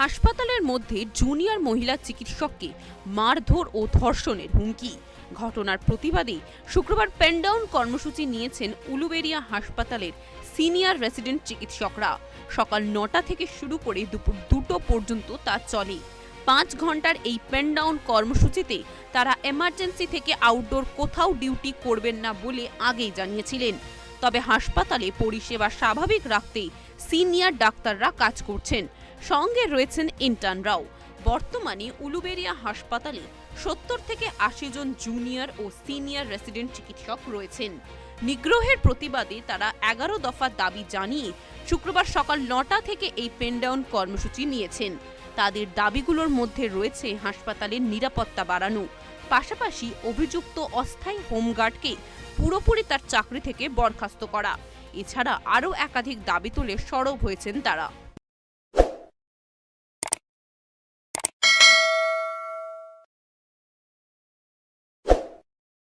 হাসপাতালের মধ্যে জুনিয়র মহিলা চিকিৎসককে মারধর ও ধর্ষণের হুমকি। ঘটনার প্রতিবাদে শুক্রবার পেনডাউন কর্মসূচি নিয়েছেন উলুবেড়িয়া হাসপাতালের সিনিয়র রেসিডেন্ট চিকিৎসকরা। সকাল ৯টা থেকে শুরু করে দুপুর ২টো পর্যন্ত তা চলে। ৫ ঘন্টার এই পেনডাউন কর্মসূচিতে তারা এমার্জেন্সি থেকে আউটডোর কোথাও ডিউটি করবেন না বলে আগেই জানিয়েছিলেন। তবে হাসপাতালে পরিষেবা স্বাভাবিক রাখতে সিনিয়র ডাক্তাররা কাজ করছেন, সঙ্গে রয়েছেন ইন্টার্নরাও। বর্তমানে উলুবেড়িয়া হাসপাতালে ৭০ থেকে ৮০ জন জুনিয়র ও সিনিয়র রেসিডেন্ট চিকিৎসক রয়েছেন। নিগ্রহের প্রতিবাদে তারা ১১ দফা দাবি জানিয়ে শুক্রবার সকাল ৯টা থেকে এই পেনডাউন কর্মসূচি নিয়েছেন। তাদের দাবিগুলোর মধ্যে রয়েছে হাসপাতালের নিরাপত্তা বাড়ানো, পাশাপাশি অভিযুক্ত অস্থায়ী হোমগার্ডকে পুরোপুরি তার চাকরি থেকে বরখাস্ত করা। এছাড়া আরও একাধিক দাবি তুলে সরব হয়েছেন তারা।